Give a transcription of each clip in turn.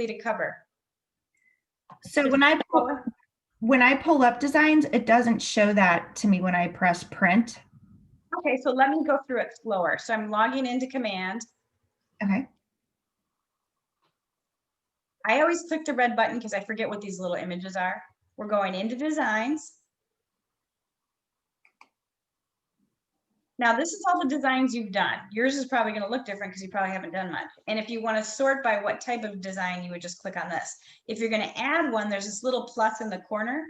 quickly to cover. So when I pull up designs, it doesn't show that to me when I press print. Okay, so let me go through it slower. So I'm logging into Command. Okay. I always click the red button because I forget what these little images are. We're going into designs. Now this is all the designs you've done. Yours is probably going to look different because you probably haven't done much. And if you want to sort by what type of design, you would just click on this. If you're going to add one, there's this little plus in the corner.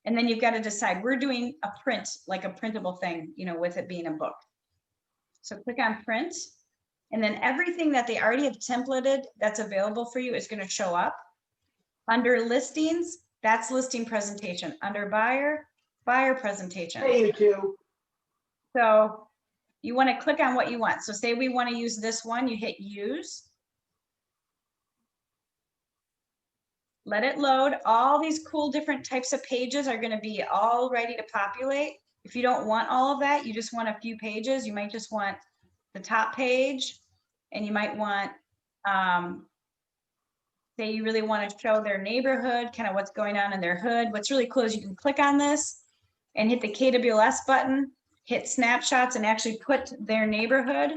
And then you've got to decide, we're doing a print, like a printable thing, you know, with it being a book. So click on print. And then everything that they already have templated that's available for you is going to show up. Under listings, that's listing presentation. Under buyer, buyer presentation. Hey, you two. So you want to click on what you want. So say we want to use this one, you hit use. Let it load. All these cool different types of pages are going to be all ready to populate. If you don't want all of that, you just want a few pages. You might just want the top page, and you might want, say you really want to show their neighborhood, kind of what's going on in their hood. What's really cool is you can click on this and hit the KWS button, hit snapshots, and actually put their neighborhood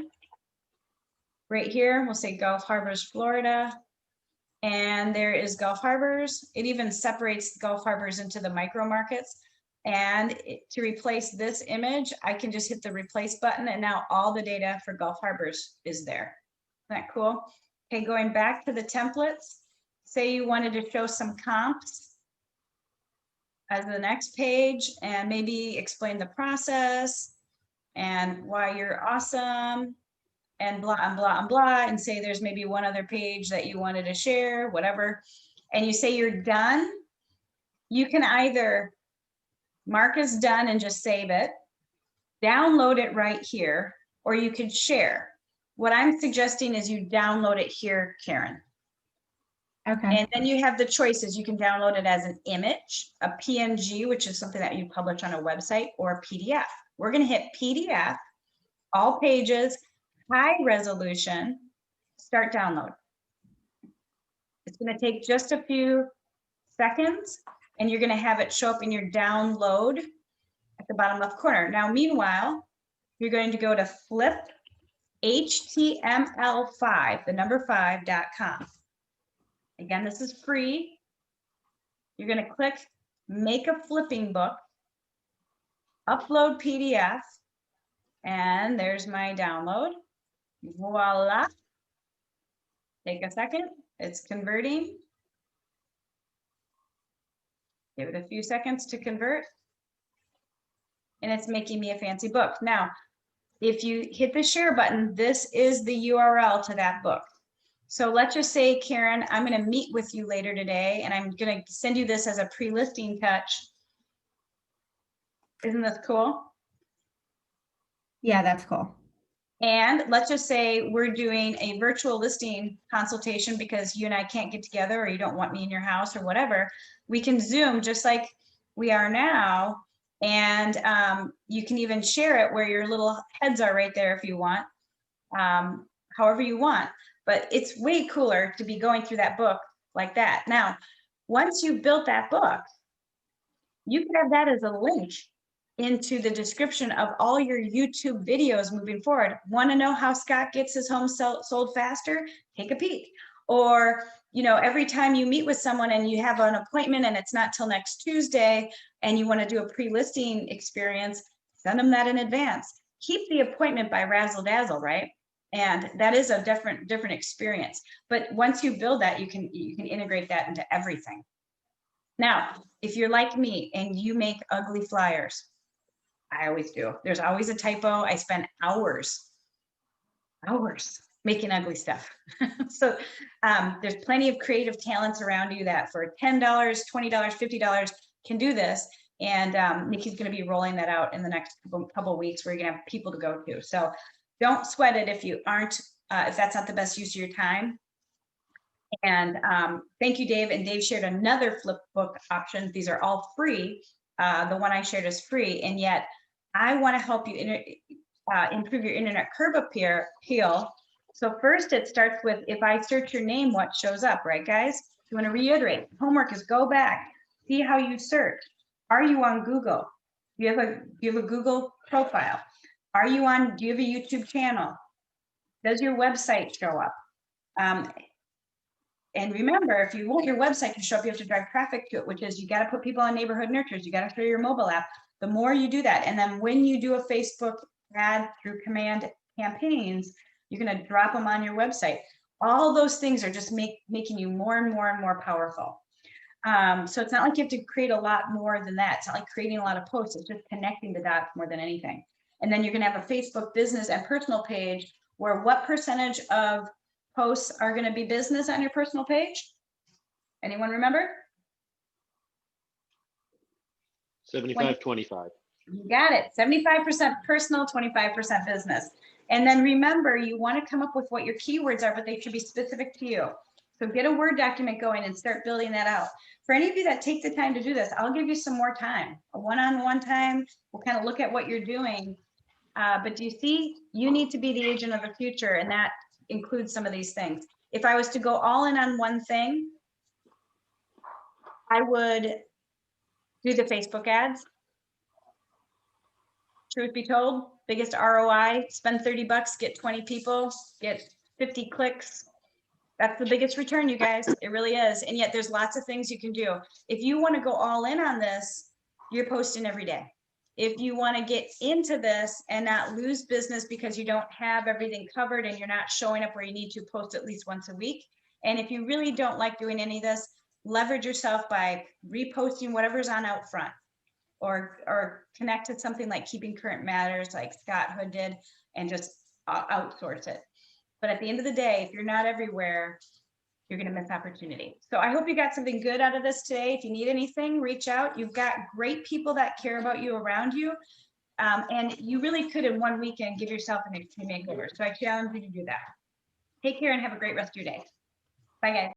right here. We'll say Gulf Harbors, Florida. And there is Gulf Harbors. It even separates Gulf Harbors into the micro markets. And to replace this image, I can just hit the replace button, and now all the data for Gulf Harbors is there. Isn't that cool? Okay, going back to the templates, say you wanted to show some comps as the next page and maybe explain the process and why you're awesome and blah and blah and blah, and say there's maybe one other page that you wanted to share, whatever, and you say you're done. You can either mark as done and just save it, download it right here, or you could share. What I'm suggesting is you download it here, Karen. Okay. And then you have the choices. You can download it as an image, a PNG, which is something that you publish on a website, or a PDF. We're going to hit PDF, all pages, high resolution, start download. It's going to take just a few seconds, and you're going to have it show up in your download at the bottom left corner. Now, meanwhile, you're going to go to fliphtml5, the number 5.com. Again, this is free. You're going to click make a flipping book, upload PDF, and there's my download. Voila. Take a second. It's converting. Give it a few seconds to convert. And it's making me a fancy book. Now, if you hit the share button, this is the URL to that book. So let's just say, Karen, I'm going to meet with you later today, and I'm going to send you this as a pre-listing touch. Isn't this cool? Yeah, that's cool. And let's just say we're doing a virtual listing consultation because you and I can't get together, or you don't want me in your house or whatever. We can Zoom just like we are now. And you can even share it where your little heads are right there if you want, however you want. But it's way cooler to be going through that book like that. Now, once you've built that book, you can have that as a link into the description of all your YouTube videos moving forward. Want to know how Scott gets his home sold faster? Take a peek. Or, you know, every time you meet with someone and you have an appointment and it's not till next Tuesday and you want to do a pre-listing experience, send them that in advance. Keep the appointment by razzle dazzle, right? And that is a different experience. But once you build that, you can integrate that into everything. Now, if you're like me and you make ugly flyers, I always do. There's always a typo. I spend hours making ugly stuff. So there's plenty of creative talents around you that for $10, $20, $50 can do this. And Nikki's going to be rolling that out in the next couple of weeks where you're going to have people to go to. So don't sweat it if you aren't, if that's not the best use of your time. And thank you, Dave. And Dave shared another flip book option. These are all free. The one I shared is free. And yet I want to help you improve your internet curb appeal So first it starts with, if I search your name, what shows up, right, guys? You want to reiterate, homework is go back, see how you search. Are you on Google? Do you have a Google profile? Do you have a YouTube channel? Does your website show up? And remember, if you want your website to show up, you have to drive traffic to it, which is you got to put people on neighborhood nurtures. You got to show your mobile app. The more you do that, and then when you do a Facebook ad through command campaigns, you're going to drop them on your website. All those things are just making you more and more and more powerful. So it's not like you have to create a lot more than that. It's not like creating a lot of posts. It's just connecting the dots more than anything. And then you're going to have a Facebook business and personal page where what percentage of posts are going to be business on your personal page? Anyone remember? 75-25. You got it. 75% personal, 25% business. And then remember, you want to come up with what your keywords are, but they should be specific to you. So get a Word document going and start building that out. For any of you that take the time to do this, I'll give you some more time, a one-on-one time. We'll kind of look at what you're doing. But do you see, you need to be the agent of the future, and that includes some of these things. If I was to go all in on one thing, I would do the Facebook ads. Truth be told, biggest ROI, spend 30 bucks, get 20 people, get 50 clicks. That's the biggest return, you guys. It really is. And yet there's lots of things you can do. If you want to go all in on this, you're posting every day. If you want to get into this and not lose business because you don't have everything covered and you're not showing up where you need to, post at least once a week. And if you really don't like doing any of this, leverage yourself by reposting whatever's on out front, or connect to something like Keeping Current Matters, like Scott Hood did, and just outsource it. But at the end of the day, if you're not everywhere, you're going to miss opportunity. So I hope you got something good out of this today. If you need anything, reach out. You've got great people that care about you around you. And you really could in one weekend give yourself an extreme makeover. So I challenge you to do that. Take care and have a great rest of your day. Bye, guys.